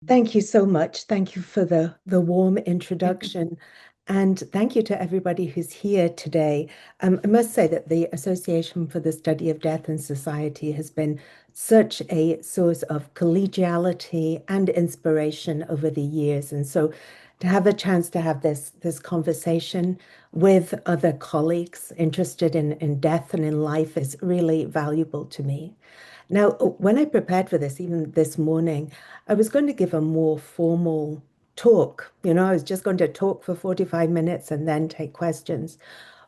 Thank you so much. Thank you for the warm introduction. And thank you to everybody who's here today. I must say that the Association for the Study of Death in Society has been such a source of collegiality and inspiration over the years. And so to have a chance to have this conversation with other colleagues interested in death and in life is really valuable to me. Now, when I prepared for this, even this morning, I was going to give a more formal talk. I was just going to talk for 45 minutes and then take questions.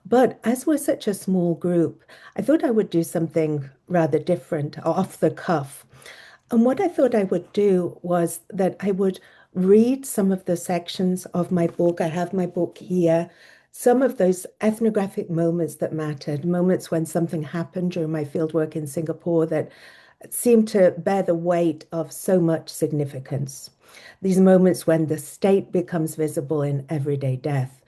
But as we're such a small group, I thought I would do something rather different, off the cuff. And what I thought I would do was that I would read some of the sections of my book. I have my book here. Some of those ethnographic moments that mattered, moments when something happened during my fieldwork in Singapore that seemed to bear the weight of so much significance. These moments when the state becomes visible in everyday death.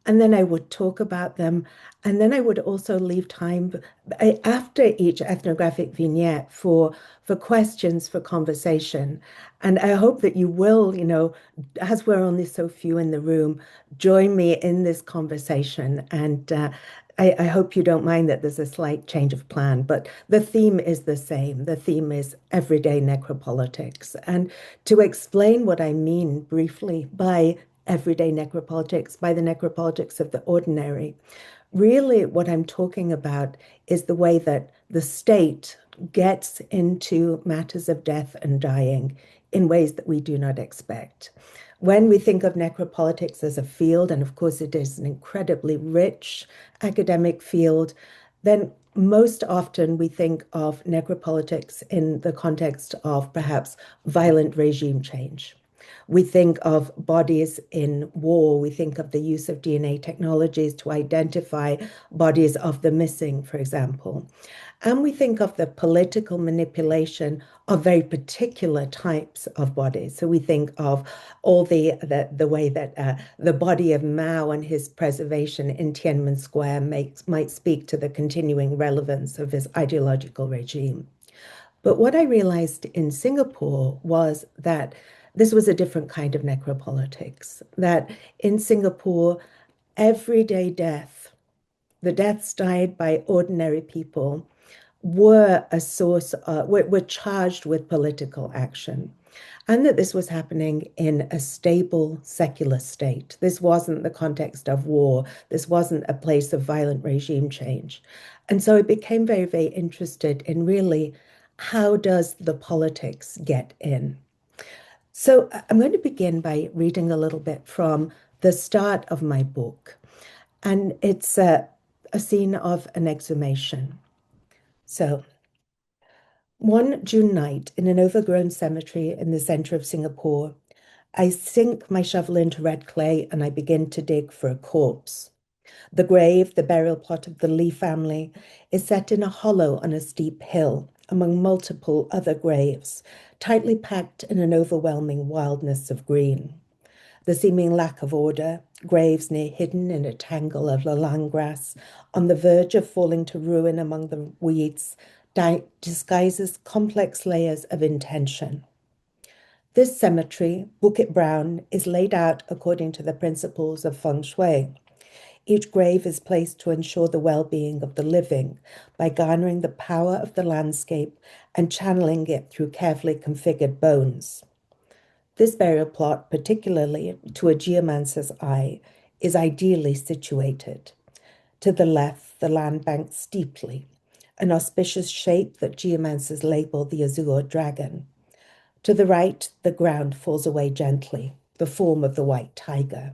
And then I would talk about them. And then I would also leave time after each ethnographic vignette for questions, for conversation. And I hope that you will, as we're only so few in the room, join me in this conversation. And I hope you don't mind that there's a slight change of plan, but the theme is the same. The theme is everyday necropolitics. And to explain what I mean briefly by everyday necropolitics, by the necropolitics of the ordinary, really what I'm talking about is the way that the state gets into matters of death and dying in ways that we do not expect. When we think of necropolitics as a field, and of course it is an incredibly rich academic field, then most often we think of necropolitics in the context of perhaps violent regime change. We think of bodies in war. We think of the use of DNA technologies to identify bodies of the missing, for example. And we think of the political manipulation of very particular types of bodies. So we think of all the way that the body of Mao and his preservation in Tiananmen Square might speak to the continuing relevance of his ideological regime. But what I realized in Singapore was that this was a different kind of necropolitics, that in Singapore, everyday death, the deaths died by ordinary people, were a source, were charged with political action. And that this was happening in a stable secular state. This wasn't the context of war. This wasn't a place of violent regime change. And so I became very, very interested in really how does the politics get in? So I'm going to begin by reading a little bit from the start of my book. And it's a scene of an exhumation. So one June night in an overgrown cemetery in the center of Singapore, I sink my shovel into red clay and I begin to dig for a corpse. The grave, the burial plot of the Lee family, is set in a hollow on a steep hill among multiple other graves, tightly packed in an overwhelming wildness of green. The seeming lack of order, graves near hidden in a tangle of lalang grass, on the verge of falling to ruin among the weeds, disguises complex layers of intention. This cemetery, Bukit Brown, is laid out according to the principles of feng shui. Each grave is placed to ensure the well-being of the living by garnering the power of the landscape and channeling it through carefully configured bones. This burial plot, particularly to a geomancer's eye, is ideally situated. To the left, the land banks steeply, an auspicious shape that geomancers label the azure dragon. To the right, the ground falls away gently, the form of the white tiger.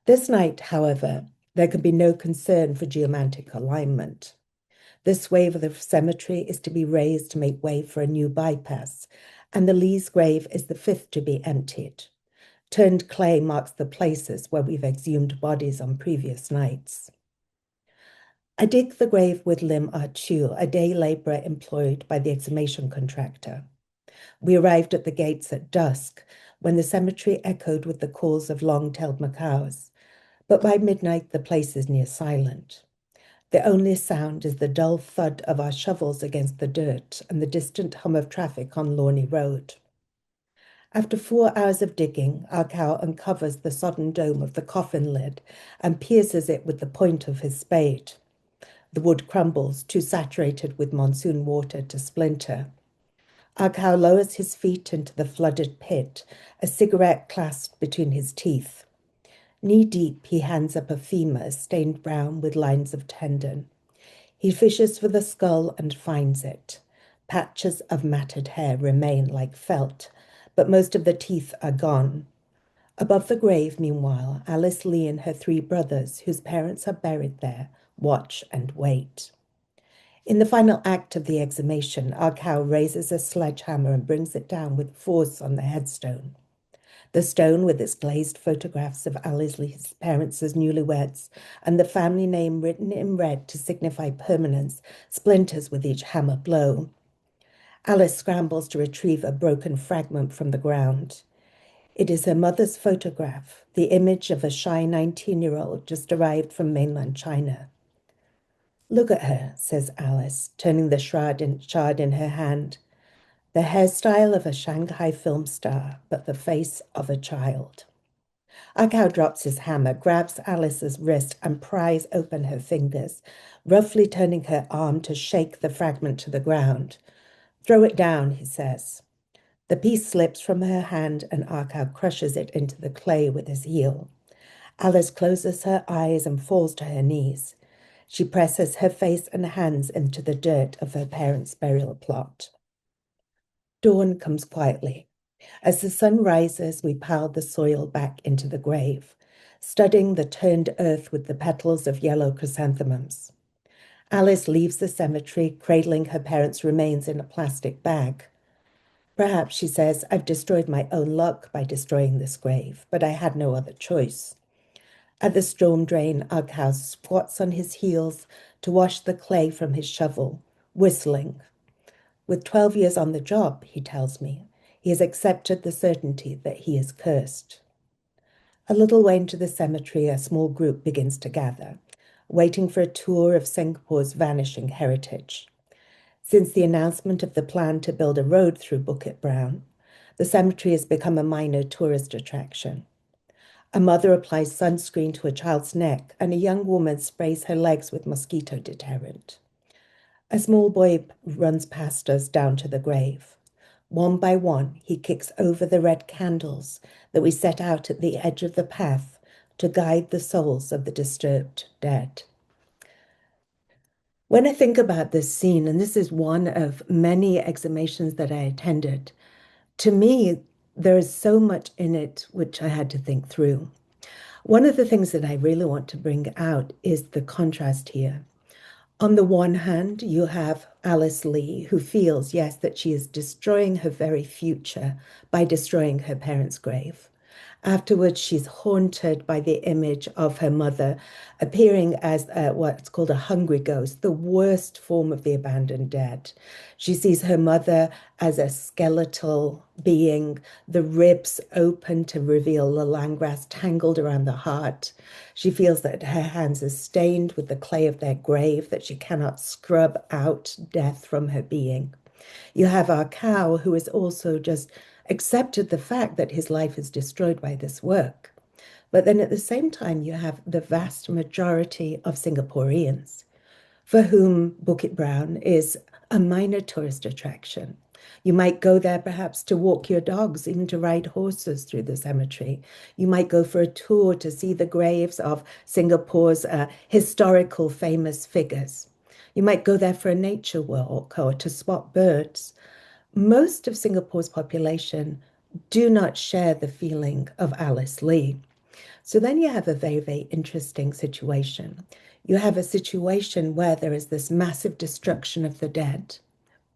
This night, however, there can be no concern for geomantic alignment. This wave of the cemetery is to be raised to make way for a new bypass, and the Lee's grave is the fifth to be emptied. Turned clay marks the places where we've exhumed bodies on previous nights. I dig the grave with Lim Ah Chu, a day laborer employed by the exhumation contractor. We arrived at the gates at dusk, when the cemetery echoed with the calls of long-tailed macaws. But by midnight, the place is near silent. The only sound is the dull thud of our shovels against the dirt and the distant hum of traffic on Lorney Road. After 4 hours of digging, our cow uncovers the sodden dome of the coffin lid and pierces it with the point of his spade. The wood crumbles, too saturated with monsoon water to splinter. Our cow lowers his feet into the flooded pit, a cigarette clasped between his teeth. Knee-deep, he hands up a femur stained brown with lines of tendon. He fishes for the skull and finds it. Patches of matted hair remain like felt, but most of the teeth are gone. Above the grave, meanwhile, Alice Lee and her 3 brothers, whose parents are buried there, watch and wait. In the final act of the exhumation, our cow raises a sledgehammer and brings it down with force on the headstone. The stone, with its glazed photographs of Alice Lee's parents as newlyweds and the family name written in red to signify permanence, splinters with each hammer blow. Alice scrambles to retrieve a broken fragment from the ground. It is her mother's photograph, the image of a shy 19-year-old just arrived from mainland China. "Look at her," says Alice, turning the shard in her hand. "The hairstyle of a Shanghai film star, but the face of a child." Our cow drops his hammer, grabs Alice's wrist, and pries open her fingers, roughly turning her arm to shake the fragment to the ground. "Throw it down," he says. The piece slips from her hand, and our cow crushes it into the clay with his heel. Alice closes her eyes and falls to her knees. She presses her face and hands into the dirt of her parents' burial plot. Dawn comes quietly. As the sun rises, we pile the soil back into the grave, studding the turned earth with the petals of yellow chrysanthemums. Alice leaves the cemetery, cradling her parents' remains in a plastic bag. "Perhaps," she says, "I've destroyed my own luck by destroying this grave, but I had no other choice." At the storm drain, our cow squats on his heels to wash the clay from his shovel, whistling. With 12 years on the job, he tells me, he has accepted the certainty that he is cursed. A little way into the cemetery, a small group begins to gather, waiting for a tour of Singapore's vanishing heritage. Since the announcement of the plan to build a road through Bukit Brown, the cemetery has become a minor tourist attraction. A mother applies sunscreen to a child's neck, and a young woman sprays her legs with mosquito deterrent. A small boy runs past us down to the grave. One by one, he kicks over the red candles that we set out at the edge of the path to guide the souls of the disturbed dead. When I think about this scene, and this is one of many exhumations that I attended, to me, there is so much in it which I had to think through. One of the things that I really want to bring out is the contrast here. On the one hand, you have Alice Lee, who feels, yes, that she is destroying her very future by destroying her parents' grave. Afterwards, she's haunted by the image of her mother appearing as what's called a hungry ghost, the worst form of the abandoned dead. She sees her mother as a skeletal being, the ribs open to reveal the landgrass tangled around the heart. She feels that her hands are stained with the clay of their grave, that she cannot scrub out death from her being. You have our cow, who has also just accepted the fact that his life is destroyed by this work. But then at the same time, you have the vast majority of Singaporeans for whom Bukit Brown is a minor tourist attraction. You might go there perhaps to walk your dogs, even to ride horses through the cemetery. You might go for a tour to see the graves of Singapore's historical famous figures. You might go there for a nature walk or to spot birds. Most of Singapore's population do not share the feeling of Alice Lee. So then you have a very, very interesting situation. You have a situation where there is this massive destruction of the dead.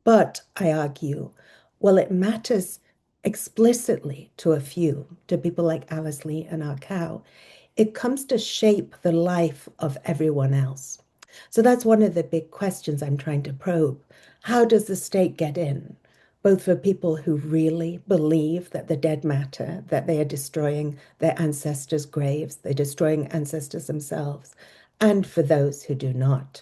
But I argue, well, it matters explicitly to a few, to people like Alice Lee and our cow. It comes to shape the life of everyone else. So that's one of the big questions I'm trying to probe. How does the state get in? Both for people who really believe that the dead matter, that they are destroying their ancestors' graves, they're destroying ancestors themselves, and for those who do not.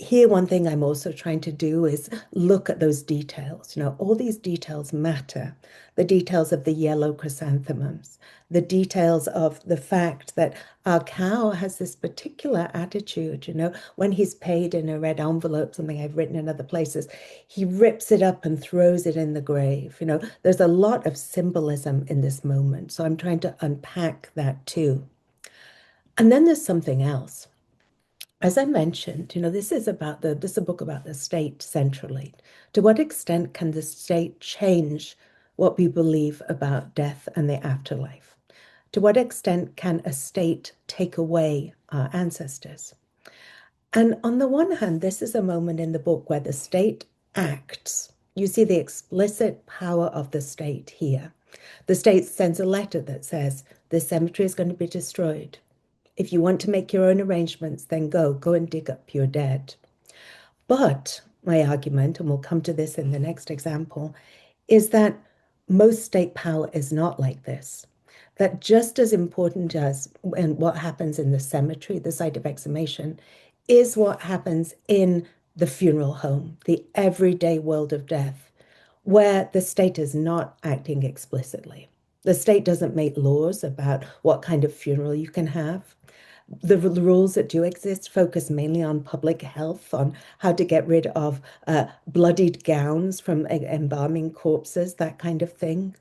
here, one thing I'm also trying to do is look at those details. You know, all these details matter. The details of the yellow chrysanthemums, the details of the fact that our cow has this particular attitude. You know, when he's paid in a red envelope, something I've written in other places, he rips it up and throws it in the grave. You know, there's a lot of symbolism in this moment. So I'm trying to unpack that too. And then there's something else. As I mentioned, you know, this is a book about the state centrally. To what extent can the state change what we believe about death and the afterlife? To what extent can a state take away our ancestors? And on the one hand, this is a moment in the book where the state acts. You see the explicit power of the state here. The state sends a letter that says, this cemetery is going to be destroyed. If you want to make your own arrangements, then go and dig up your dead. But my argument, and we'll come to this in the next example, is that most state power is not like this. That just as important as and what happens in the cemetery, the site of exhumation, is what happens in the funeral home, the everyday world of death, where the state is not acting explicitly. The state doesn't make laws about what kind of funeral you can have. The rules that do exist focus mainly on public health, on how to get rid of bloodied gowns from embalming corpses, that kind of thing.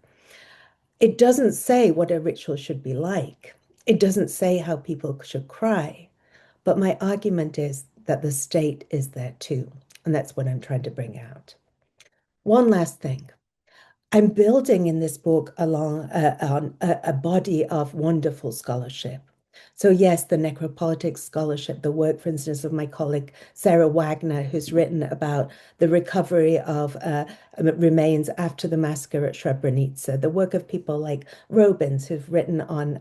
It doesn't say what a ritual should be like. It doesn't say how people should cry. But my argument is that the state is there too. And that's what I'm trying to bring out. One last thing. I'm building in this book along on a body of wonderful scholarship. So yes, the Necropolitics scholarship, the work, for instance, of my colleague Sarah Wagner, who's written about the recovery of remains after the massacre at Srebrenica, the work of people like Robins, who've written on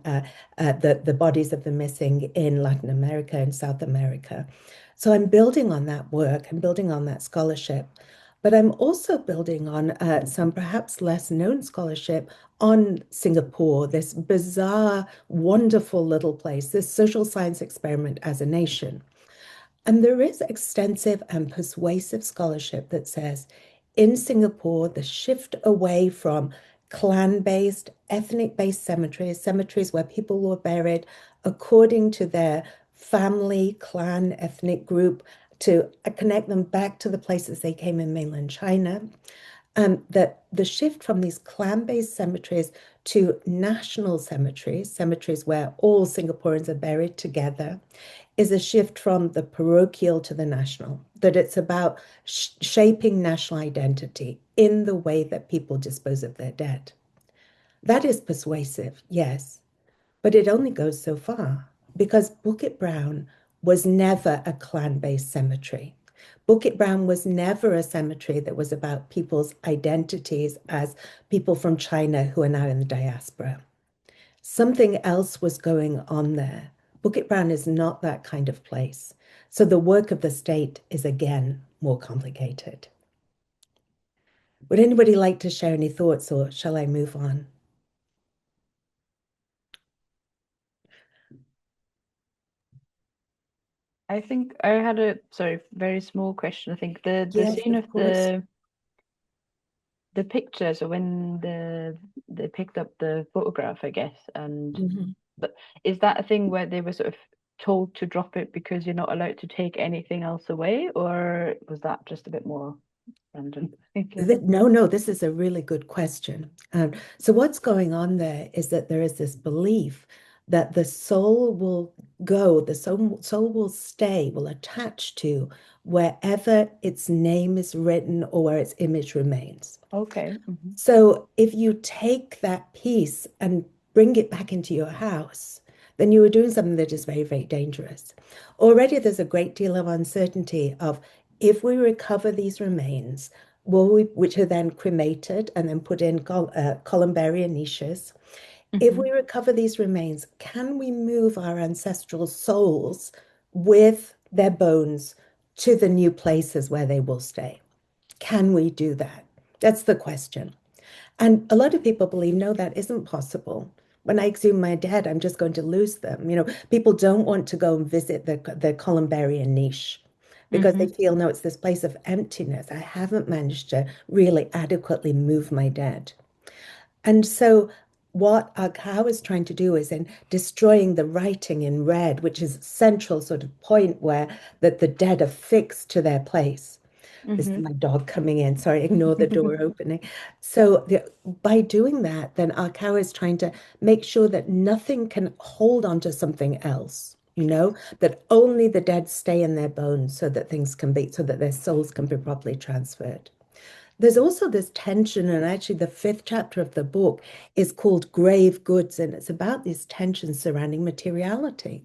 the bodies of the missing in Latin America and South America. So I'm building on that work, I'm building on that scholarship. But I'm also building on some perhaps less known scholarship on Singapore, this bizarre, wonderful little place, this social science experiment as a nation. And there is extensive and persuasive scholarship that says in Singapore, the shift away from clan-based, ethnic-based cemeteries, cemeteries where people were buried according to their family, clan, ethnic group, to connect them back to the places they came in mainland China. That the shift from these clan-based cemeteries to national cemeteries, cemeteries where all Singaporeans are buried together, is a shift from the parochial to the national, that it's about shaping national identity in the way that people dispose of their dead. That is persuasive, yes, but it only goes so far because Bukit Brown was never a clan-based cemetery. Bukit Brown was never a cemetery that was about people's identities as people from China who are now in the diaspora. Something else was going on there. Bukit Brown is not that kind of place. So the work of the state is again more complicated. Would anybody like to share any thoughts, or shall I move on? I think I had a very small question. I think the Yes, scene of of course. the picture, so when they picked up the photograph, I guess, and Mhm. but is that a thing where they were sort of told to drop it because you're not allowed to take anything else away, or was that just a bit more random? I guess. No, this is a really good question. So what's going on there is that there is this belief that the soul will go, the soul will stay, will attach to wherever its name is written or where its image remains. Okay. So if you take that piece and bring it back into your house, then you are doing something that is very, very dangerous. Already there's a great deal of uncertainty of if we recover these remains, which are then cremated and then put in columbarium niches. If Hmm. we recover these remains, can we move our ancestral souls with their bones to the new places where they will stay? Can we do that? That's the question. And a lot of people believe, no, that isn't possible. When I exhume my dead, I'm just going to lose them. You know, people don't want to go and visit the columbarium niche. because they Mm-hmm. feel, no, it's this place of emptiness. I haven't managed to really adequately move my dead. And so what our cow is trying to do is in destroying the writing in red, which is a central sort of point where that the dead are fixed to their place. This is Mm-hmm. my dog coming in. Sorry, ignore the door opening. By doing that, then our cow is trying to make sure that nothing can hold on to something else, that only the dead stay in their bones so that things can be, so that their souls can be properly transferred. There's also this tension, and actually, the fifth chapter of the book is called Grave Goods, and it's about these tensions surrounding materiality.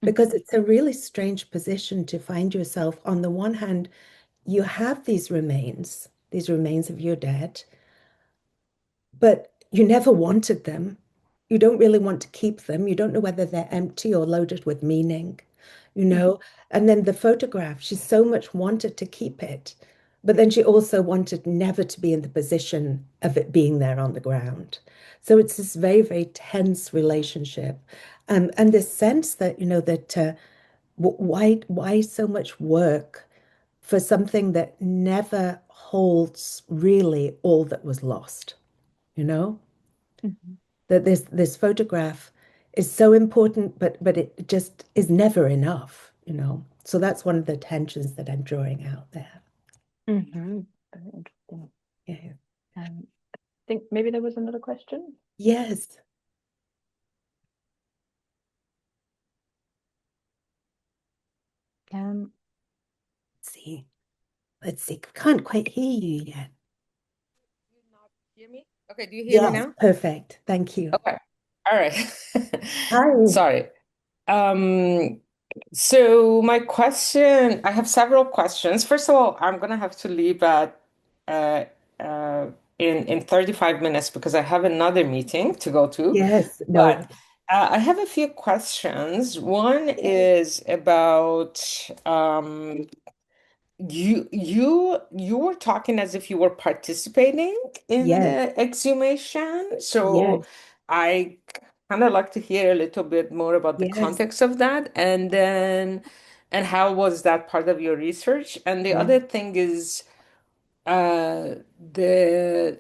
Because it's a really strange position to find yourself. On the one hand, you have these remains of your dead, but you never wanted them. You don't really want to keep them. You don't know whether they're empty or loaded with meaning, you know? And then the photograph, she so much wanted to keep it, but then she also wanted never to be in the position of it being there on the ground. So it's this very, very tense relationship. And this sense that, why so much work for something that never holds really all that was lost, you know? Mm-hmm. That this photograph is so important, but it just is never enough. So that's one of the tensions that I'm drawing out there. Mm-hmm. Very interesting. Yeah. I think maybe there was another question. Yes. Um, Let's see. Let's see. Can't quite hear you yet. You not hear me? Okay, do you hear me Yes, now? perfect. Thank you. Okay. All right. Hi. Sorry. Um, so my question, I have several questions. First of all, I'm gonna have to leave at uh, uh, in 35 minutes because I have another meeting to go to. Yes, no. But I have a few questions. One is about you were talking as if you were participating in Yes, the exhumation. So yes, I kind of like to hear a little bit more about the yes, context of that and how was that part of your research? And the yes, other thing is uh the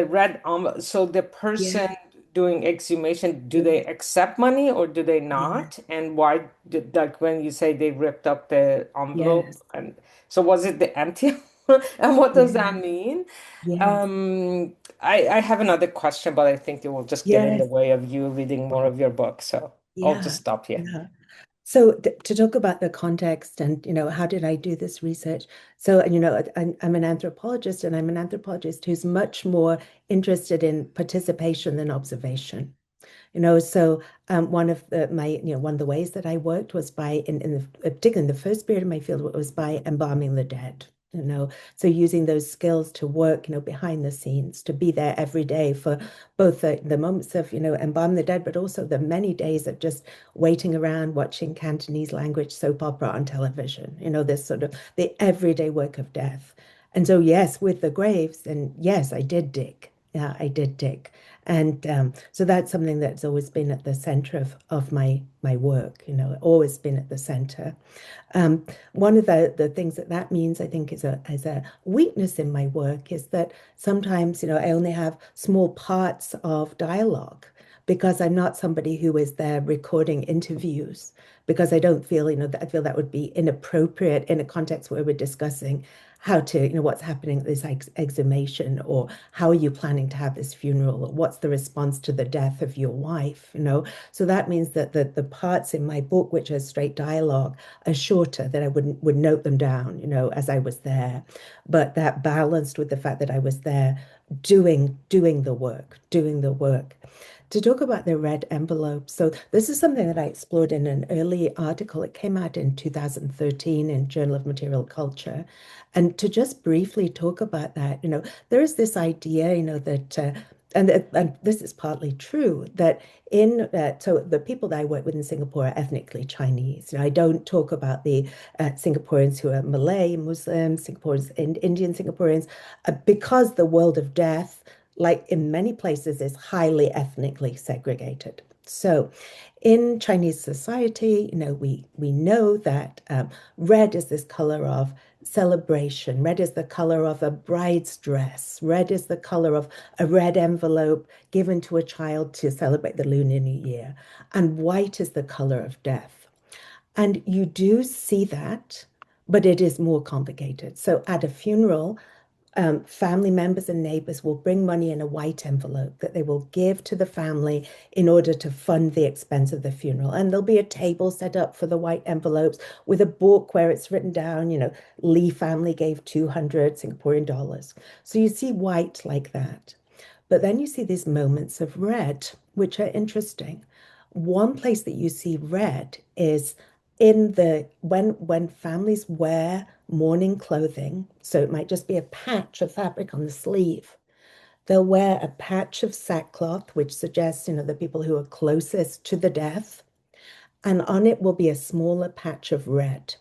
red so the person yes, doing exhumation, do yes, they accept money or do they yes, not, and why did, like when you say they ripped up the envelope, yes, and so was it the empty and what does that yes, mean? yes, I have another question, but I think it will just get in the yes, way of you reading more of your book, so I'll just yeah, stop here. yeah. So to talk about the context and, how did I do this research? So, and I'm an anthropologist, and I'm an anthropologist who's much more interested in participation than observation. So one of one of the ways that I worked was by, particularly in the first period of my field, was by embalming the dead. So using those skills to work, behind the scenes, to be there every day for both the moments of, embalm the dead, but also the many days of just waiting around watching Cantonese language soap opera on television, this sort of the everyday work of death. And so, yes, with the graves, and yes, I did dig. Yeah, I did dig. And so that's something that's always been at the center of my work, always been at the center. One of the things that means, I think, is a weakness in my work is that sometimes, I only have small parts of dialogue because I'm not somebody who is there recording interviews because I don't feel, that I feel that would be inappropriate in a context where we're discussing how to, what's happening at this exhumation, or how are you planning to have this funeral, or what's the response to the death of your wife. So that means that the parts in my book, which are straight dialogue, are shorter, that I would note them down, as I was there. But that balanced with the fact that I was there doing the work, doing the work. To talk about the red envelope, so this is something that I explored in an early article. It came out in 2013 in Journal of Material Culture. And to just briefly talk about that, there is this idea, that and this is partly true, that so the people that I work with in Singapore are ethnically Chinese. I don't talk about the Singaporeans who are Malay, Muslims, Singaporeans, Indian Singaporeans, because the world of death, like in many places, is highly ethnically segregated. So in Chinese society, we know that red is this color of celebration. Red is the color of a bride's dress. Red is the color of a red envelope given to a child to celebrate the Lunar New Year. And white is the color of death. And you do see that, but it is more complicated. So at a funeral, family members and neighbors will bring money in a white envelope that they will give to the family in order to fund the expense of the funeral. And there'll be a table set up for the white envelopes with a book where it's written down, Lee family gave 200 Singaporean dollars. So you see white like that. But then you see these moments of red, which are interesting. One place that you see red is when families wear mourning clothing, so it might just be a patch of fabric on the sleeve. They'll wear a patch of sackcloth, which suggests, the people who are closest to the death, and on it will be a smaller patch of red.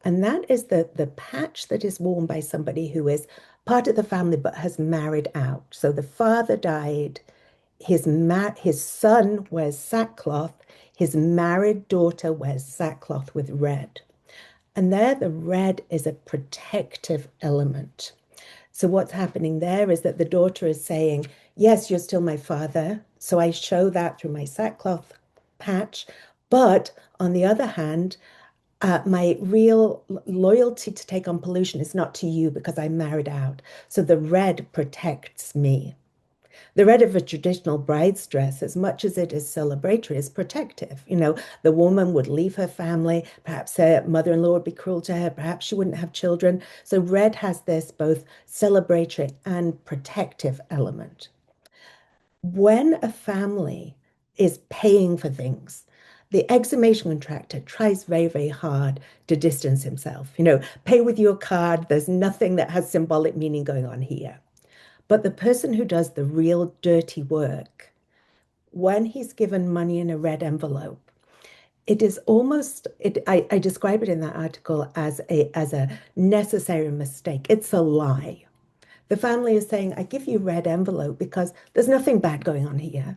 And that is the patch that is worn by somebody who is part of the family but has married out. So the father died, his son wears sackcloth, his married daughter wears sackcloth with red. And there, the red is a protective element. So what's happening there is that the daughter is saying, yes, you're still my father. So I show that through my sackcloth patch. But on the other hand, my real loyalty to take on pollution is not to you because I'm married out. So the red protects me. The red of a traditional bride's dress, as much as it is celebratory, is protective. The woman would leave her family, perhaps her mother-in-law would be cruel to her, perhaps she wouldn't have children. So red has this both celebratory and protective element. When a family is paying for things, the exhumation contractor tries very, very hard to distance himself. Pay with your card. There's nothing that has symbolic meaning going on here. But the person who does the real dirty work, when he's given money in a red envelope, it is almost, I describe it in that article as a necessary mistake. It's a lie. The family is saying, I give you red envelope because there's nothing bad going on here.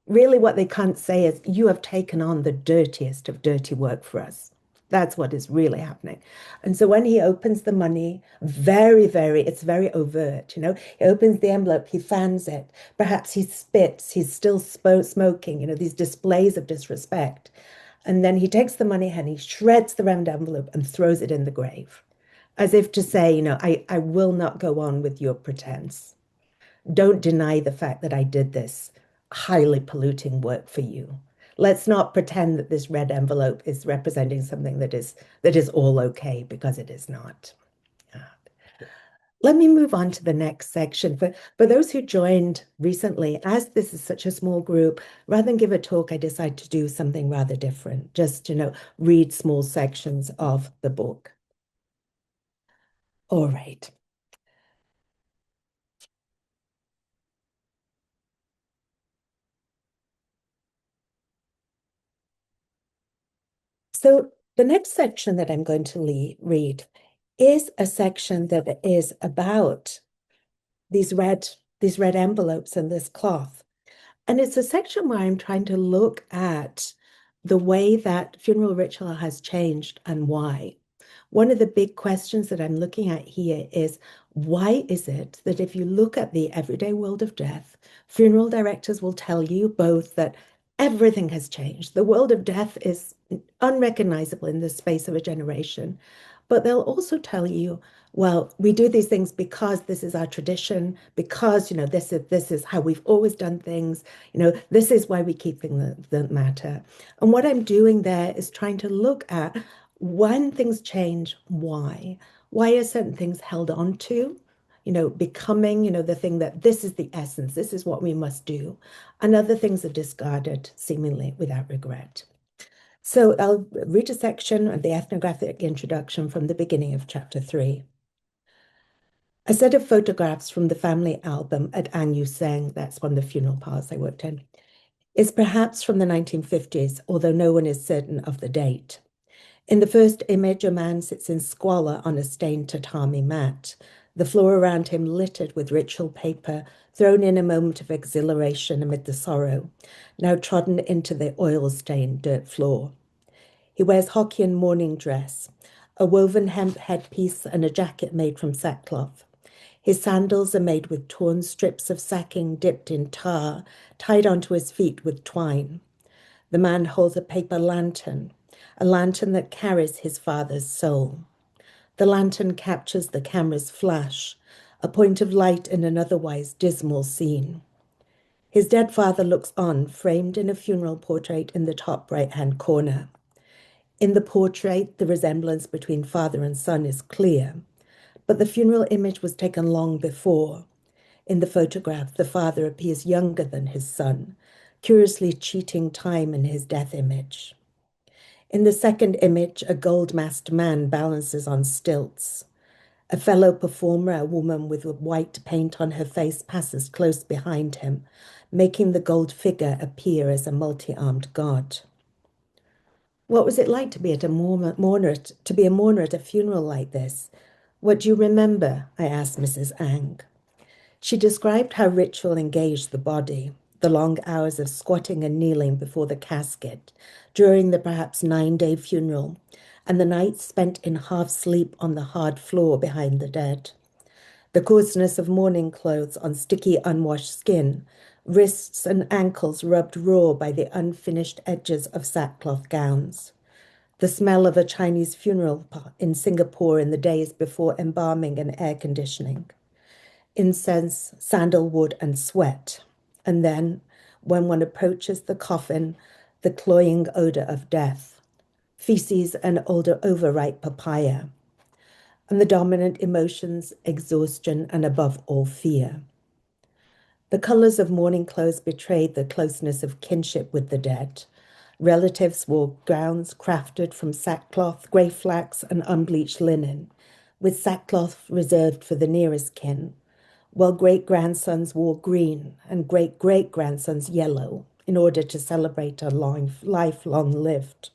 Really, what they can't say is, you have taken on the dirtiest of dirty work for us. That's what is really happening. And so when he opens the money, it's very overt, He opens the envelope, he fans it. Perhaps he spits, he's still smoking, these displays of disrespect. And then he takes the money and he shreds the round envelope and throws it in the grave, as if to say, I will not go on with your pretense. Don't deny the fact that I did this highly polluting work for you. Let's not pretend that this red envelope is representing something that is all okay, because it is not. Let me move on to the next section. For those who joined recently, as this is such a small group, rather than give a talk, I decided to do something rather different, just, read small sections of the book. All right. So the next section that I'm going to read is a section that is about these red envelopes and this cloth. And it's a section where I'm trying to look at the way that funeral ritual has changed and why. One of the big questions that I'm looking at here is, why is it that if you look at the everyday world of death, funeral directors will tell you both that everything has changed. The world of death is unrecognizable in the space of a generation. But they'll also tell you, well, we do these things because this is our tradition, because, this is how we've always done things, this is why we keep things that matter. And what I'm doing there is trying to look at, when things change, why? Why are certain things held on to? Becoming, the thing that this is the essence, this is what we must do. And other things are discarded seemingly without regret. So I'll read a section of the ethnographic introduction from the beginning of chapter 3. A set of photographs from the family album at An Yu Seng, that's one of the funeral parlors I worked in, is perhaps from the 1950s, although no one is certain of the date. In the first image, a man sits in squalor on a stained tatami mat. the floor around him littered with ritual paper, thrown in a moment of exhilaration amid the sorrow, now trodden into the oil-stained dirt floor. He wears Hokkien mourning dress, a woven hemp headpiece and a jacket made from sackcloth. His sandals are made with torn strips of sacking dipped in tar, tied onto his feet with twine. The man holds a paper lantern, a lantern that carries his father's soul. The lantern captures the camera's flash, a point of light in an otherwise dismal scene. His dead father looks on, framed in a funeral portrait in the top right-hand corner. In the portrait, the resemblance between father and son is clear, but the funeral image was taken long before. In the photograph, the father appears younger than his son, curiously cheating time in his death image. In the second image, a gold-masked man balances on stilts. A fellow performer, a woman with white paint on her face, passes close behind him, making the gold figure appear as a multi-armed god. What was it like to be a mourner at a funeral like this? What do you remember? I asked Mrs. Ang. She described how ritual engaged the body, the long hours of squatting and kneeling before the casket during the perhaps 9-day funeral, and the nights spent in half sleep on the hard floor behind the dead. The coarseness of mourning clothes on sticky, unwashed skin, wrists and ankles rubbed raw by the unfinished edges of sackcloth gowns. The smell of a Chinese funeral in Singapore in the days before embalming and air conditioning. Incense, sandalwood, and sweat. And then, when one approaches the coffin, the cloying odor of death, feces and older overripe papaya, and the dominant emotions, exhaustion, and above all, fear. The colors of mourning clothes betrayed the closeness of kinship with the dead. Relatives wore gowns crafted from sackcloth, grey flax, and unbleached linen, with sackcloth reserved for the nearest kin, while great-grandsons wore green and great-great-grandsons yellow in order to celebrate a life long-lived.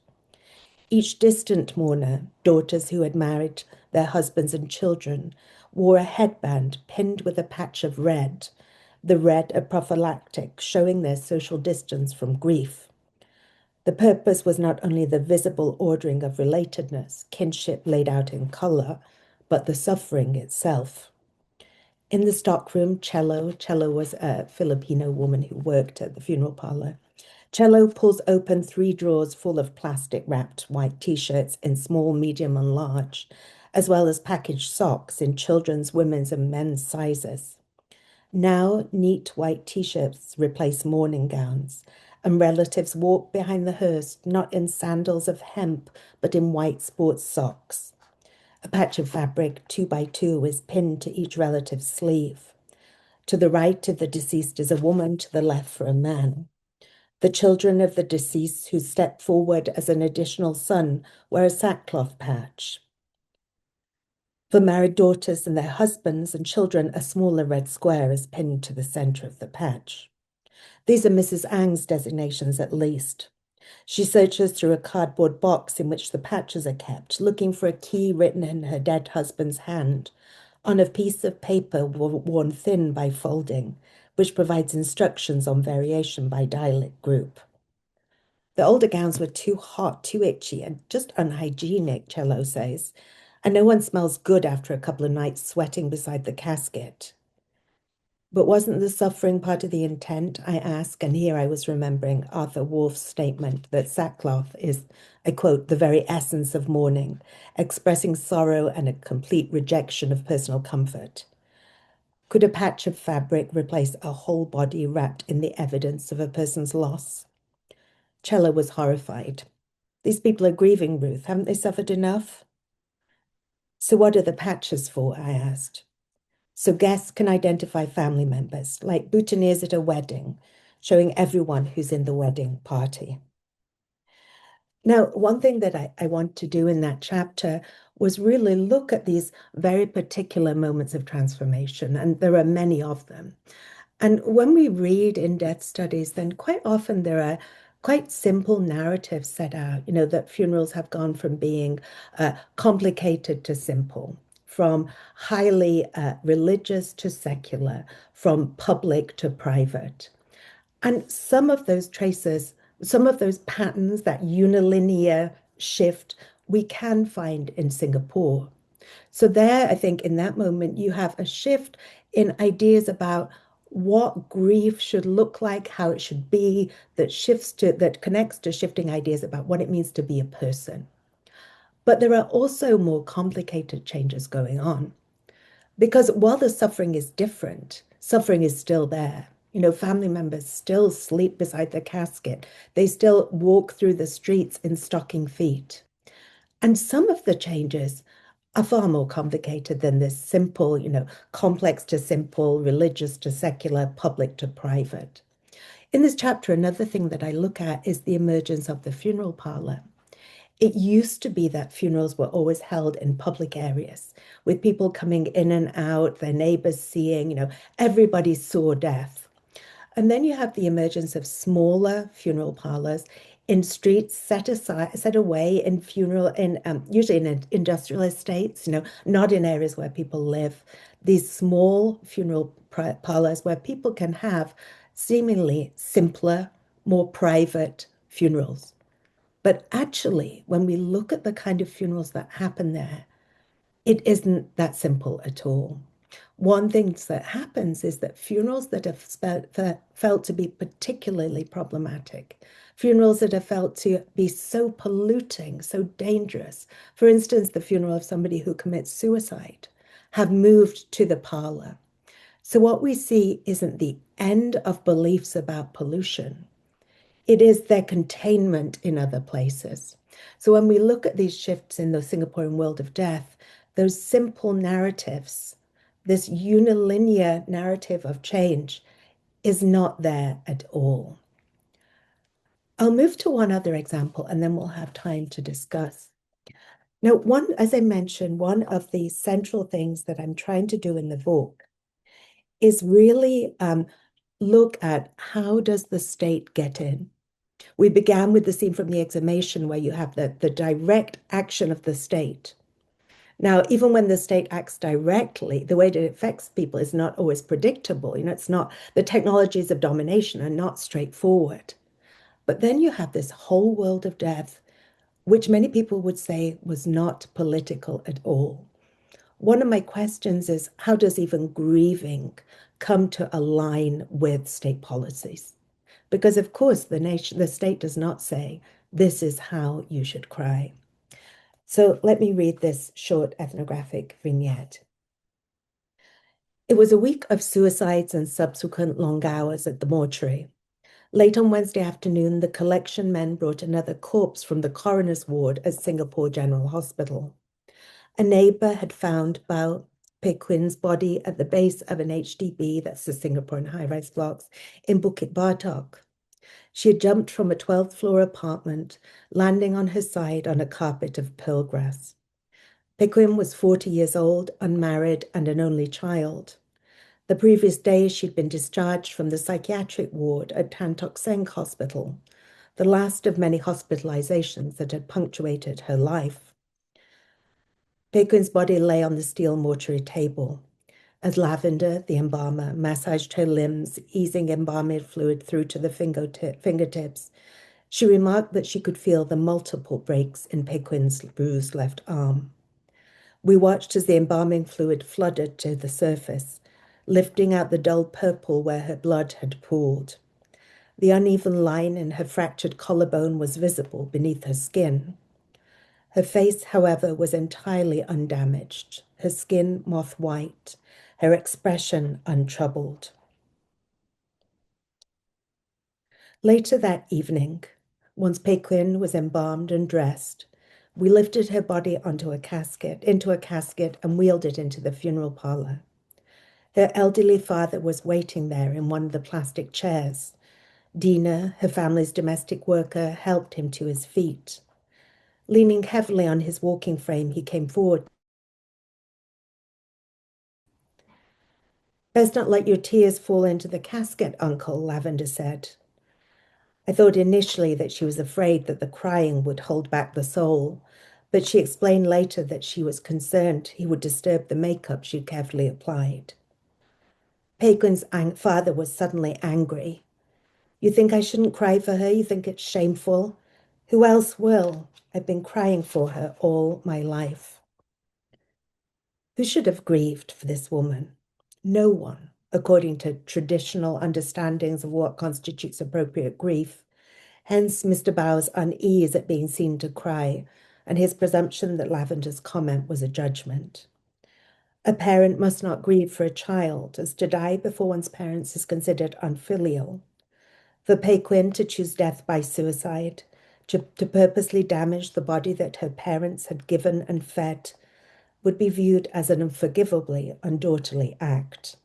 Each distant mourner, daughters who had married their husbands and children, wore a headband pinned with a patch of red, the red a prophylactic, showing their social distance from grief. The purpose was not only the visible ordering of relatedness, kinship laid out in color, but the suffering itself. In the stockroom, Cello was a Filipino woman who worked at the funeral parlor. Cello pulls open 3 drawers full of plastic-wrapped white t-shirts in small, medium, and large, as well as packaged socks in children's, women's, and men's sizes. Now, neat white t-shirts replace mourning gowns, and relatives walk behind the hearse, not in sandals of hemp, but in white sports socks. A patch of fabric, 2x2, is pinned to each relative's sleeve. To the right of the deceased is a woman, to the left for a man. The children of the deceased who step forward as an additional son wear a sackcloth patch. For married daughters and their husbands and children, a smaller red square is pinned to the center of the patch. These are Mrs. Ang's designations at least. She searches through a cardboard box in which the patches are kept, looking for a key written in her dead husband's hand on a piece of paper worn thin by folding, which provides instructions on variation by dialect group. The older gowns were too hot, too itchy, and just unhygienic, Cello says, and no one smells good after a couple of nights sweating beside the casket. But wasn't the suffering part of the intent, I ask, and here I was remembering Arthur Wolf's statement that sackcloth is, I quote, the very essence of mourning, expressing sorrow and a complete rejection of personal comfort. Could a patch of fabric replace a whole body wrapped in the evidence of a person's loss? Cello was horrified. These people are grieving, Ruth. Haven't they suffered enough? So what are the patches for? I asked. So guests can identify family members, like boutonnieres at a wedding, showing everyone who's in the wedding party. Now, one thing that I want to do in that chapter was really look at these very particular moments of transformation, and there are many of them. And when we read in-depth studies, then quite often there are quite simple narratives set out, that funerals have gone from being complicated to simple, from highly religious to secular, from public to private. And some of those traces, some of those patterns, that unilinear shift, we can find in Singapore. So there, I think in that moment, you have a shift in ideas about what grief should look like, how it should be, that connects to shifting ideas about what it means to be a person. But there are also more complicated changes going on. Because while the suffering is different, suffering is still there. Family members still sleep beside the casket. They still walk through the streets in stocking feet. And some of the changes are far more complicated than this simple, complex to simple, religious to secular, public to private. In this chapter, another thing that I look at is the emergence of the funeral parlor. It used to be that funerals were always held in public areas with people coming in and out, their neighbors seeing, everybody saw death. And then you have the emergence of smaller funeral parlors in streets set away in usually in industrial estates, not in areas where people live. These small funeral parlors where people can have seemingly simpler, more private funerals. But actually, when we look at the kind of funerals that happen there, it isn't that simple at all. One thing that happens is that funerals that have felt to be particularly problematic, funerals that are felt to be so polluting, so dangerous, for instance, the funeral of somebody who commits suicide, have moved to the parlor. So what we see isn't the end of beliefs about pollution. It is their containment in other places. So when we look at these shifts in the Singaporean world of death, those simple narratives, this unilinear narrative of change is not there at all. I'll move to one other example and then we'll have time to discuss. Now, as I mentioned, one of the central things that I'm trying to do in the book is really look at how does the state get in? We began with the scene from the exhumation where you have the direct action of the state. Now, even when the state acts directly, the way that it affects people is not always predictable. It's not, the technologies of domination are not straightforward. But then you have this whole world of death, which many people would say was not political at all. One of my questions is, how does even grieving come to align with state policies? Because of course, the state does not say, this is how you should cry. So let me read this short ethnographic vignette. It was a week of suicides and subsequent long hours at the mortuary. Late on Wednesday afternoon, the collection men brought another corpse from the coroner's ward at Singapore General Hospital. A neighbor had found Bao Pequin's body at the base of an HDB, that's the Singaporean high-rise blocks, in Bukit Batok. She had jumped from a 12th floor apartment, landing on her side on a carpet of pearl grass. Pequin was 40 years old, unmarried, and an only child. The previous day, she'd been discharged from the psychiatric ward at Tan Tock Seng Hospital, the last of many hospitalizations that had punctuated her life. Pequin's body lay on the steel mortuary table. As Lavender, the embalmer, massaged her limbs, easing embalming fluid through to the fingertips, she remarked that she could feel the multiple breaks in Pequin's bruised left arm. We watched as the embalming fluid flooded to the surface, lifting out the dull purple where her blood had pooled. The uneven line in her fractured collarbone was visible beneath her skin. Her face, however, was entirely undamaged, her skin moth-white, her expression untroubled. Later that evening, once Pequin was embalmed and dressed, we lifted her body into a casket and wheeled it into the funeral parlor. Her elderly father was waiting there in one of the plastic chairs. Dina, her family's domestic worker, helped him to his feet. Leaning heavily on his walking frame, he came forward. Best not let your tears fall into the casket, Uncle, Lavender said. I thought initially that she was afraid that the crying would hold back the soul, but she explained later that she was concerned he would disturb the makeup she'd carefully applied. Pequen's father was suddenly angry. You think I shouldn't cry for her? You think it's shameful? Who else will? I've been crying for her all my life. Who should have grieved for this woman? No one, according to traditional understandings of what constitutes appropriate grief. Hence Mr. Bauer's unease at being seen to cry, and his presumption that Lavender's comment was a judgment. A parent must not grieve for a child, as to die before one's parents is considered unfilial. For Pequin to choose death by suicide, to purposely damage the body that her parents had given and fed, would be viewed as an unforgivably undaughterly act.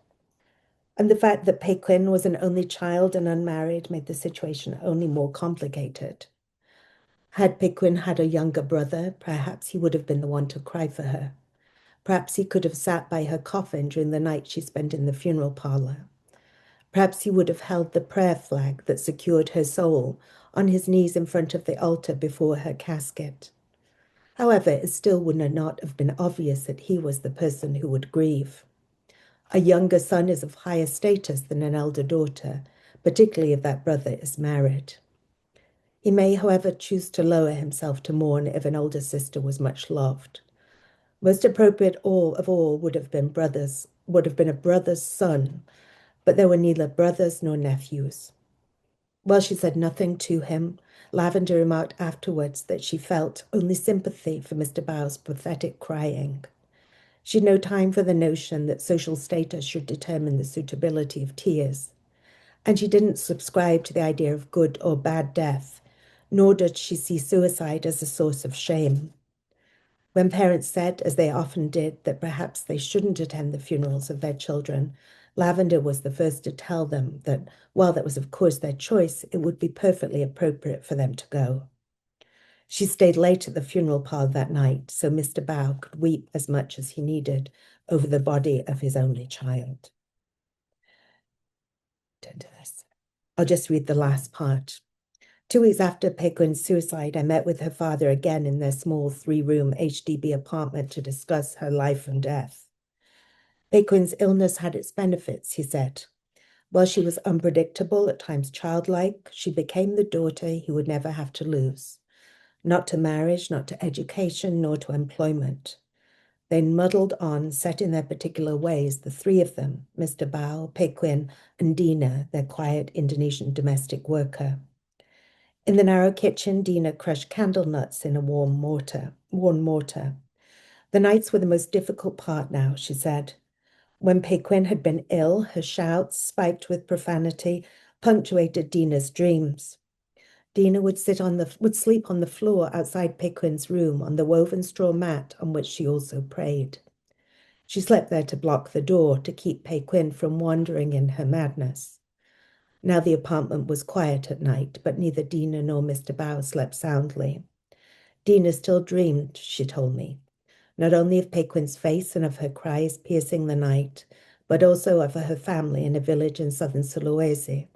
And the fact that Pequin was an only child and unmarried made the situation only more complicated. Had Pequin had a younger brother, perhaps he would have been the one to cry for her. Perhaps he could have sat by her coffin during the night she spent in the funeral parlor. Perhaps he would have held the prayer flag that secured her soul on his knees in front of the altar before her casket. However, it still would not have been obvious that he was the person who would grieve. A younger son is of higher status than an elder daughter, particularly if that brother is married. He may, however, choose to lower himself to mourn if an older sister was much loved. Most appropriate of all would have been a brother's son, but there were neither brothers nor nephews. While she said nothing to him, Lavender remarked afterwards that she felt only sympathy for Mr. Bauer's pathetic crying. She had no time for the notion that social status should determine the suitability of tears, and she didn't subscribe to the idea of good or bad death, nor did she see suicide as a source of shame. When parents said, as they often did, that perhaps they shouldn't attend the funerals of their children, Lavender was the first to tell them that, while that was of course their choice, it would be perfectly appropriate for them to go. She stayed late at the funeral parlor that night, so Mr. Bauer could weep as much as he needed over the body of his only child. Turn to this. I'll just read the last part. 2 weeks after Pequin's suicide, I met with her father again in their small 3-room HDB apartment to discuss her life and death. Pequin's illness had its benefits, he said. While she was unpredictable, at times childlike, she became the daughter he would never have to lose. Not to marriage, not to education, nor to employment. They muddled on, set in their particular ways, the 3 of them, Mr. Bao, Pequin, and Dina, their quiet Indonesian domestic worker. In the narrow kitchen, Dina crushed candle nuts in a worn mortar. The nights were the most difficult part now, she said. When Pequin had been ill, her shouts, spiked with profanity, punctuated Dina's dreams. Dina would sleep on the floor outside Pequin's room on the woven straw mat on which she also prayed. She slept there to block the door, to keep Pequin from wandering in her madness. Now the apartment was quiet at night, but neither Dina nor Mr. Bao slept soundly. Dina still dreamed, she told me, not only of Pequin's face and of her cries piercing the night, but also of her family in a village in southern Sulawesi,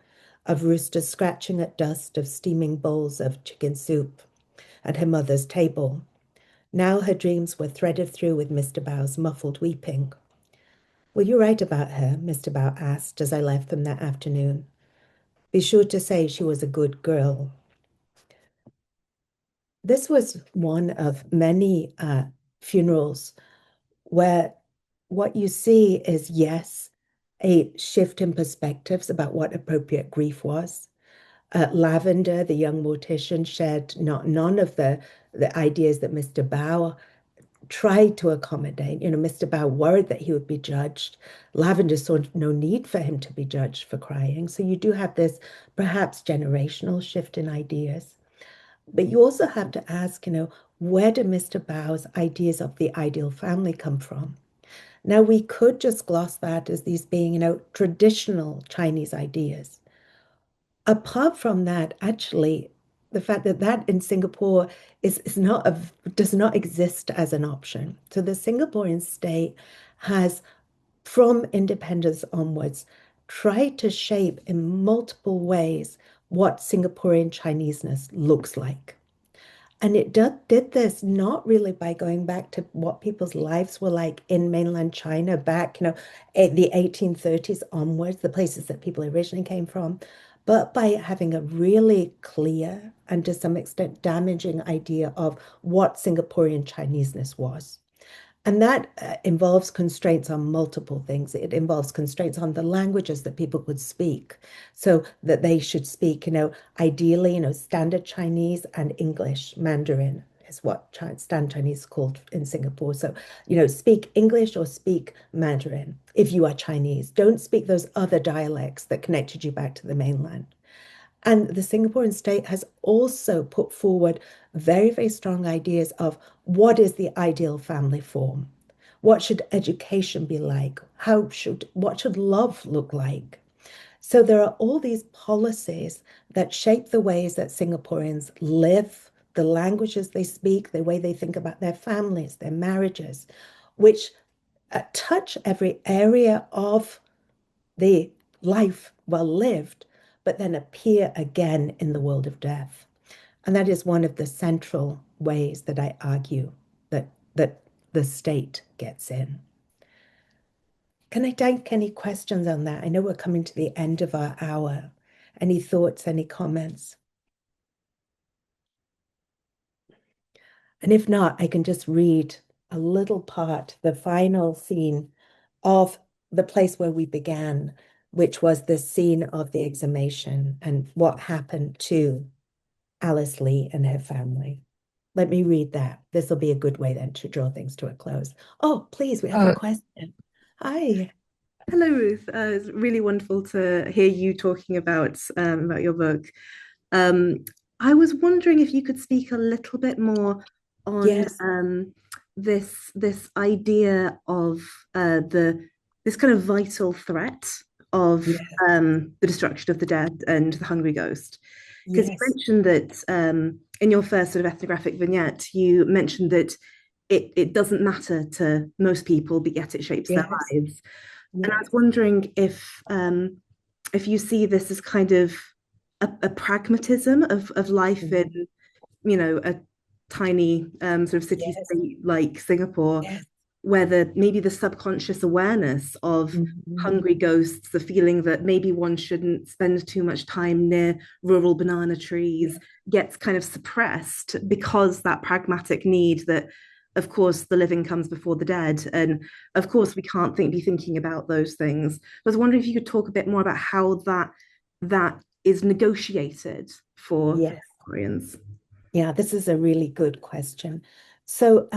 of roosters scratching at dust, of steaming bowls of chicken soup at her mother's table. Now her dreams were threaded through with Mr. Bao's muffled weeping. Will you write about her? Mr. Bao asked as I left them that afternoon. Be sure to say she was a good girl. This was one of many funerals where what you see is, yes, a shift in perspectives about what appropriate grief was. Lavender, the young mortician, shared none of the ideas that Mr. Bao tried to accommodate. Mr. Bao worried that he would be judged. Lavender saw no need for him to be judged for crying. So you do have this perhaps generational shift in ideas. But you also have to ask, where do Mr. Bao's ideas of the ideal family come from? Now, we could just gloss that as these being, traditional Chinese ideas. Apart from that, actually, the fact that in Singapore does not exist as an option. So the Singaporean state has, from independence onwards, tried to shape in multiple ways what Singaporean Chineseness looks like. And it did this not really by going back to what people's lives were like in mainland China back, in the 1830s onwards, the places that people originally came from, but by having a really clear and to some extent damaging idea of what Singaporean Chineseness was. And that involves constraints on multiple things. It involves constraints on the languages that people could speak. So that they should speak, ideally, standard Chinese and English. Mandarin is what standard Chinese is called in Singapore. So, speak English or speak Mandarin if you are Chinese. Don't speak those other dialects that connected you back to the mainland. And the Singaporean state has also put forward very, very strong ideas of what is the ideal family form? What should education be like? What should love look like? So there are all these policies that shape the ways that Singaporeans live, the languages they speak, the way they think about their families, their marriages, which touch every area of the life well lived, but then appear again in the world of death. And that is one of the central ways that I argue that the state gets in. Can I take any questions on that? I know we're coming to the end of our hour. Any thoughts, any comments? And if not, I can just read a little part, the final scene of the place where we began, which was the scene of the exhumation and what happened to Alice Lee and her family. Let me read that. This will be a good way then to draw things to a close. Oh, please, we have a question. Hi. Hello, Ruth. It's really wonderful to hear you talking about your book. Um, I was wondering if you could speak a little bit more on Yes. This idea of this kind of vital threat of Yes. the destruction of the dead and the hungry ghost. Because you Yes. mentioned that in your first sort of ethnographic vignette, you mentioned that it doesn't matter to most people, but yet it shapes their Yes. lives. And I Yes. was wondering if you see this as kind of a pragmatism of life in, a tiny sort of city Yes. state like Singapore, Yes. where maybe the subconscious awareness of Mhm. hungry ghosts, the feeling that maybe one shouldn't spend too much time near rural banana trees, gets kind of suppressed because that pragmatic need that, of course, the living comes before the dead. And of course, we can't be thinking about those things. I was wondering if you could talk a bit more about how that is negotiated for Yes. Koreans. Yeah, this is a really good question. So,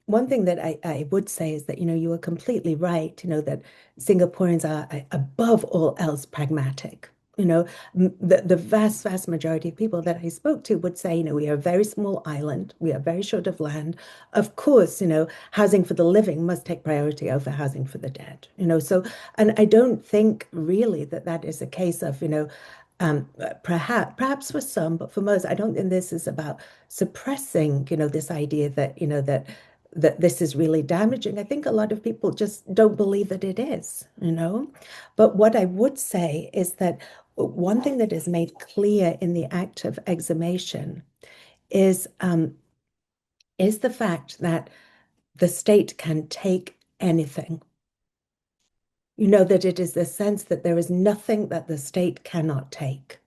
one thing that I would say is that, you are completely right, that Singaporeans are above all else pragmatic. The vast, vast majority of people that I spoke to would say, we are a very small island, we are very short of land. Of course, housing for the living must take priority over housing for the dead. And I don't think really that is a case of, perhaps for some, but for most, I don't think this is about suppressing, this idea that, that this is really damaging. I think a lot of people just don't believe that it is. But what I would say is that one thing that is made clear in the act of exhumation is the fact that the state can take anything. That it is the sense that there is nothing that the state cannot take.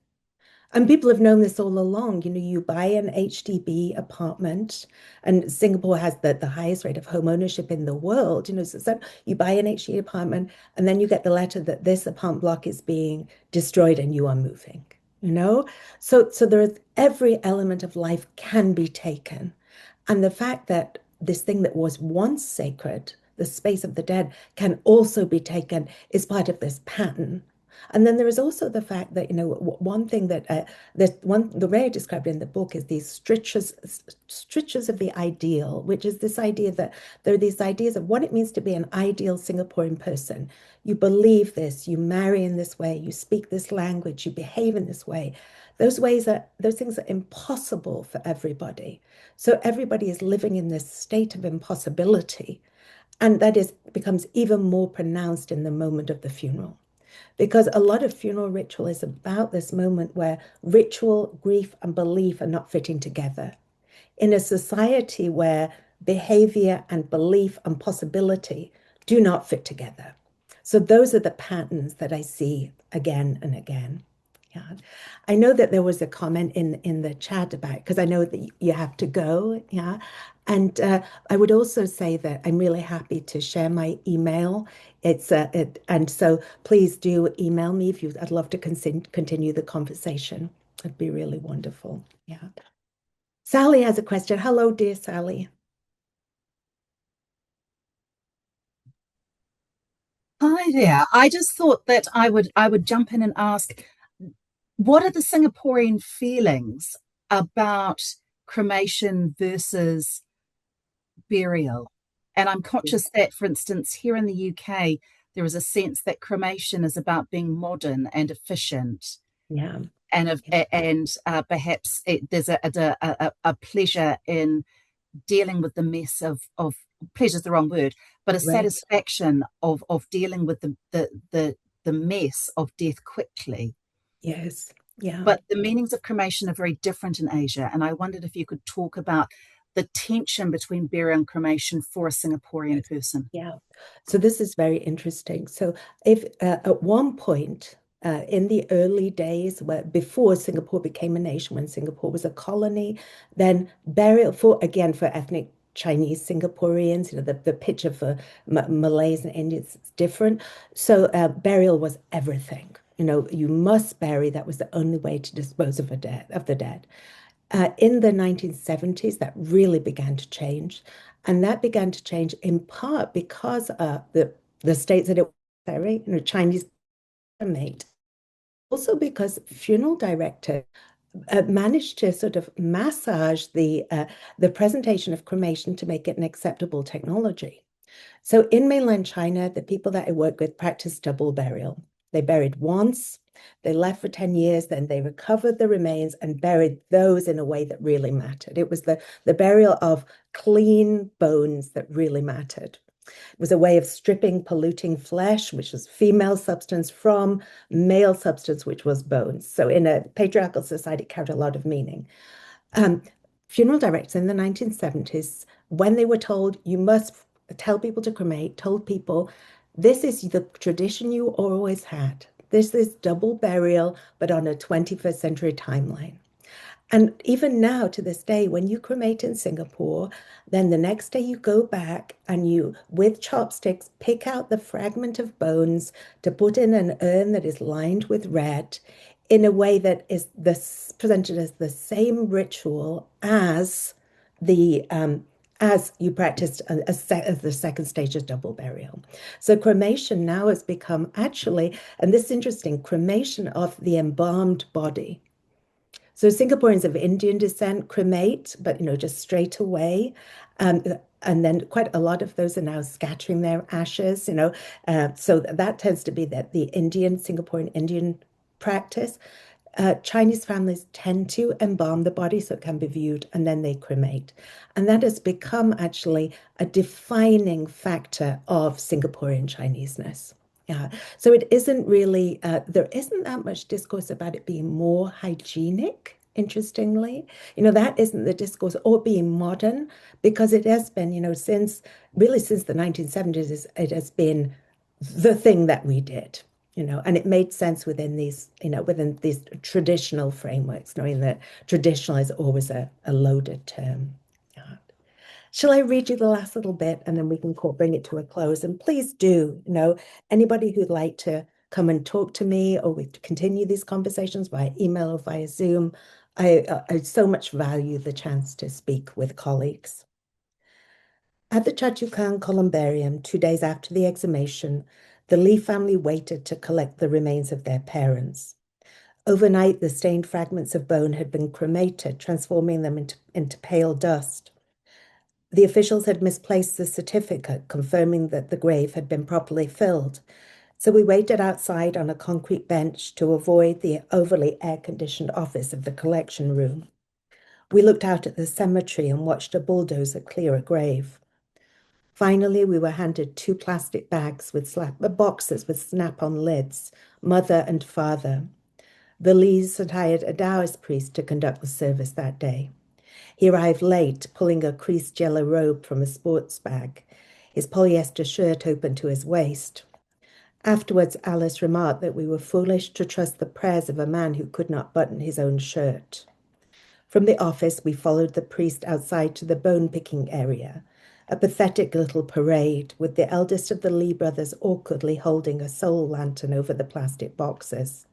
And people have known this all along. You buy an HDB apartment, and Singapore has the highest rate of home ownership in the world. So you buy an HDB apartment, and then you get the letter that this apartment block is being destroyed and you are moving. So there is every element of life can be taken. And the fact that this thing that was once sacred, the space of the dead, can also be taken is part of this pattern. And then there is also the fact that, one thing that the way I described it in the book is these strictures of the ideal, which is this idea that there are these ideas of what it means to be an ideal Singaporean person. You believe this, you marry in this way, you speak this language, you behave in this way. Those things are impossible for everybody. So everybody is living in this state of impossibility. And becomes even more pronounced in the moment of the funeral. Because a lot of funeral ritual is about this moment where ritual, grief, and belief are not fitting together. in a society where behavior and belief and possibility do not fit together. So those are the patterns that I see again and again. Yeah. I know that there was a comment in the chat about, because I know that you have to go. Yeah. And I would also say that I'm really happy to share my email. And so please do email me if you. I'd love to continue the conversation. It'd be really wonderful. Yeah. Sally has a question. Hello, dear Sally. Hi there. I just thought that I would jump in and ask, what are the Singaporean feelings about cremation versus burial? And I'm conscious that, for instance, here in the UK, there is a sense that cremation is about being modern and efficient, Yeah. and perhaps there's a pleasure in dealing with the mess of pleasure is the wrong word, but a Right. satisfaction of dealing with the mess of death quickly. Yes. Yeah. But the meanings of cremation are very different in Asia, and I wondered if you could talk about the tension between burial and cremation for a Singaporean person. Yeah. So this is very interesting. So if at one point in the early days, before Singapore became a nation, when Singapore was a colony, then burial for ethnic Chinese Singaporeans, the picture for Malays and Indians is different. So burial was everything. You must bury. That was the only way to dispose of the dead. In the 1970s, that really began to change. And that began to change in part because the states that it was very, Chinese made. Also because funeral directors managed to sort of massage the presentation of cremation to make it an acceptable technology. So in mainland China, the people that I work with practiced double burial. They buried once, they left for 10 years, then they recovered the remains and buried those in a way that really mattered. It was the burial of clean bones that really mattered. It was a way of stripping polluting flesh, which was female substance, from male substance, which was bones. So in a patriarchal society, it carried a lot of meaning. Funeral directors in the 1970s, when they were told you must tell people to cremate, told people this is the tradition you always had. This is double burial, but on a 21st century timeline. And even now, to this day, when you cremate in Singapore, then the next day you go back and you, with chopsticks, pick out the fragment of bones to put in an urn that is lined with red in a way that is presented as the same ritual as you practiced as the second stage of double burial. So cremation now has become actually, and this is interesting, cremation of the embalmed body. So Singaporeans of Indian descent cremate, but just straight away. And then quite a lot of those are now scattering their ashes, so that tends to be the Singaporean Indian practice. Chinese families tend to embalm the body so it can be viewed, and then they cremate. And that has become actually a defining factor of Singaporean Chineseness. Yeah. So it isn't really, there isn't that much discourse about it being more hygienic, interestingly. That isn't the discourse, or being modern, because it has been, since the 1970s, it has been the thing that we did. And it made sense within these traditional frameworks, knowing that traditional is always a loaded term. Yeah. Shall I read you the last little bit and then we can bring it to a close? And please do, anybody who'd like to come and talk to me, or we continue these conversations via email or via Zoom, I so much value the chance to speak with colleagues. At the Choa Chu Kang Columbarium, 2 days after the exhumation, the Lee family waited to collect the remains of their parents. Overnight, the stained fragments of bone had been cremated, transforming them into pale dust. The officials had misplaced the certificate confirming that the grave had been properly filled, so we waited outside on a concrete bench to avoid the overly air-conditioned office of the collection room. We looked out at the cemetery and watched a bulldozer clear a grave. Finally, we were handed 2 plastic bags with boxes with snap-on lids, mother and father. The Lees had hired a Taoist priest to conduct the service that day. He arrived late, pulling a creased yellow robe from a sports bag, his polyester shirt open to his waist. Afterwards, Alice remarked that we were foolish to trust the prayers of a man who could not button his own shirt. From the office, we followed the priest outside to the bone-picking area, a pathetic little parade with the eldest of the Lee brothers awkwardly holding a soul lantern over the plastic boxes.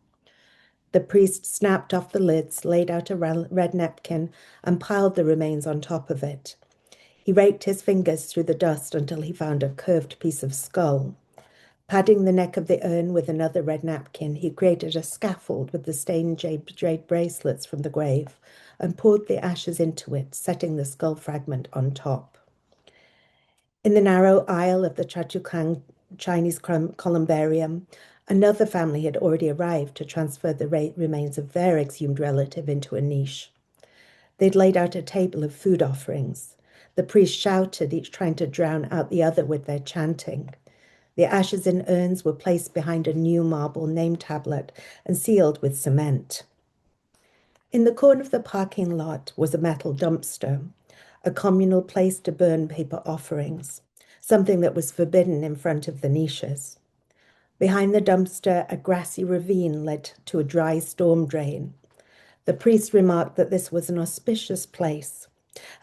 The priest snapped off the lids, laid out a red napkin, and piled the remains on top of it. He raked his fingers through the dust until he found a curved piece of skull. Padding the neck of the urn with another red napkin, he created a scaffold with the stained jade bracelets from the grave and poured the ashes into it, setting the skull fragment on top. In the narrow aisle of the Chatukhang Chinese columbarium, another family had already arrived to transfer the remains of their exhumed relative into a niche. They'd laid out a table of food offerings. The priest shouted, each trying to drown out the other with their chanting. The ashes in urns were placed behind a new marble name tablet and sealed with cement. In the corner of the parking lot was a metal dumpster, a communal place to burn paper offerings, something that was forbidden in front of the niches. Behind the dumpster, a grassy ravine led to a dry storm drain. The priest remarked that this was an auspicious place,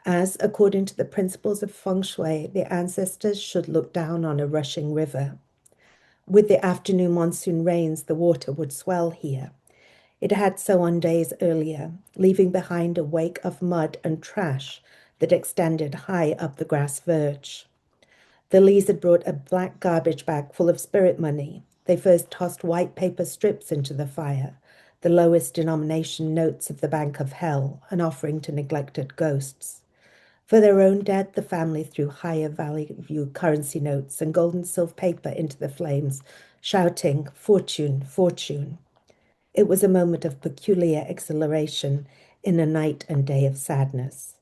as, according to the principles of feng shui, the ancestors should look down on a rushing river. With the afternoon monsoon rains, the water would swell here. It had so on days earlier, leaving behind a wake of mud and trash that extended high up the grass verge. The Lees had brought a black garbage bag full of spirit money. They first tossed white paper strips into the fire, the lowest denomination notes of the Bank of Hell, an offering to neglected ghosts. For their own dead, the family threw higher value currency notes and gold and silver paper into the flames, shouting, "Fortune, fortune." It was a moment of peculiar exhilaration in a night and day of sadness.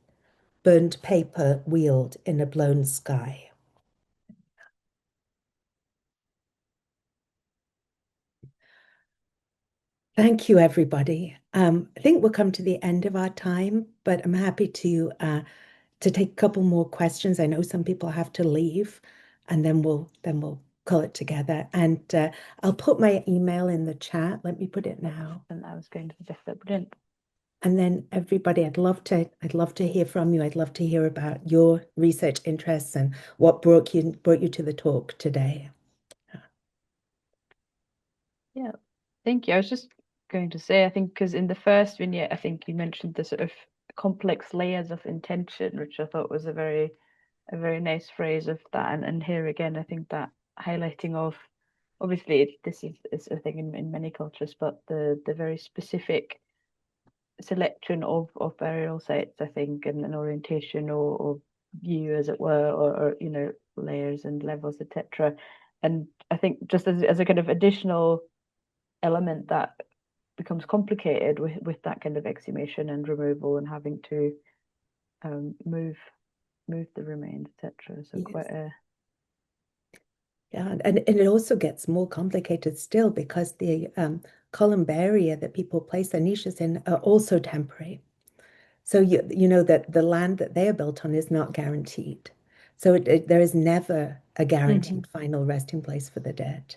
Burned paper wheeled in a blown sky. Thank you, everybody. I think we'll come to the end of our time, but I'm happy to take a couple more questions. I know some people have to leave, and then we'll call it together. And I'll put my email in the chat. Let me put it now. And I was going to suggest that, brilliant. And then everybody, I'd love to hear from you. I'd love to hear about your research interests and what brought you to the talk today. Yeah, thank you. I was just going to say, I think, because in the first vignette, I think you mentioned the sort of complex layers of intention, which I thought was a very nice phrase of that. And here again, I think that highlighting of, obviously this is a thing in many cultures, but the very specific selection of burial sites, I think, and an orientation or view, as it were, or you know, layers and levels, etc. And I think just as a kind of additional element that becomes complicated with that kind of exhumation and removal and having to move the remains, etc. So Yes. quite a Yeah, and it also gets more complicated still because the columbaria that people place their niches in are also temporary. So you know that the land that they are built on is not guaranteed. So there is never a guaranteed final resting place for the dead.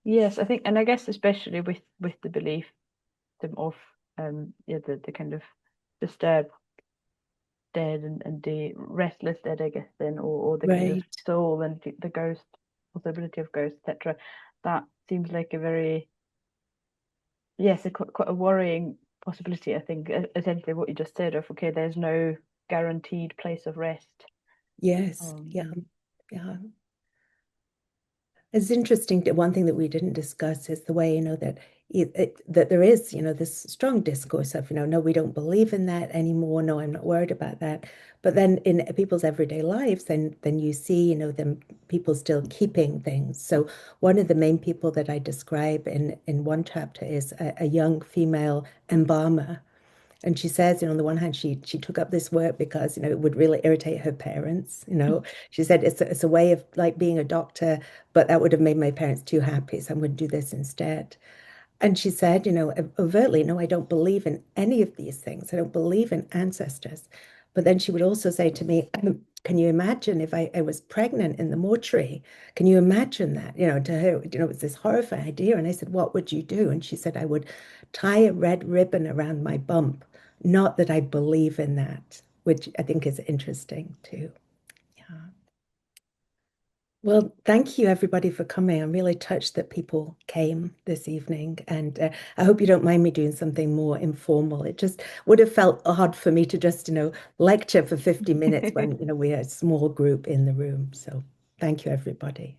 yes, I think, and I guess especially with the belief of yeah, the kind of disturbed dead and the restless dead, I guess, then, or the kind of Right. soul and the ghost, possibility of ghosts, etc. That seems like a very, yes, quite a worrying possibility, I think, essentially what you just said of, okay, there's no guaranteed place of rest. Yes. Yeah. Yeah. It's interesting. One thing that we didn't discuss is the way, you know, that that there is, you know, this strong discourse of, you know, no, we don't believe in that anymore. No, I'm not worried about that. But then in people's everyday lives, then you see, you know, them people still keeping things. So one of the main people that I describe in one chapter is a young female embalmer. And she says, you know, on the one hand, she took up this work because, you know, it would really irritate her parents. You know, she said it's a way of like being a doctor, but that would have made my parents too happy. So I'm going to do this instead. And she said, overtly, no, I don't believe in any of these things. I don't believe in ancestors. But then she would also say to me, can you imagine if I was pregnant in the mortuary? Can you imagine that? To her, it was this horrifying idea. And I said, what would you do? And she said, I would tie a red ribbon around my bump. Not that I believe in that, which I think is interesting too. Yeah. Well, thank you everybody for coming. I'm really touched that people came this evening, and I hope you don't mind me doing something more informal. It just would have felt odd for me to just, lecture for 50 minutes when, we're a small group in the room. So thank you, everybody.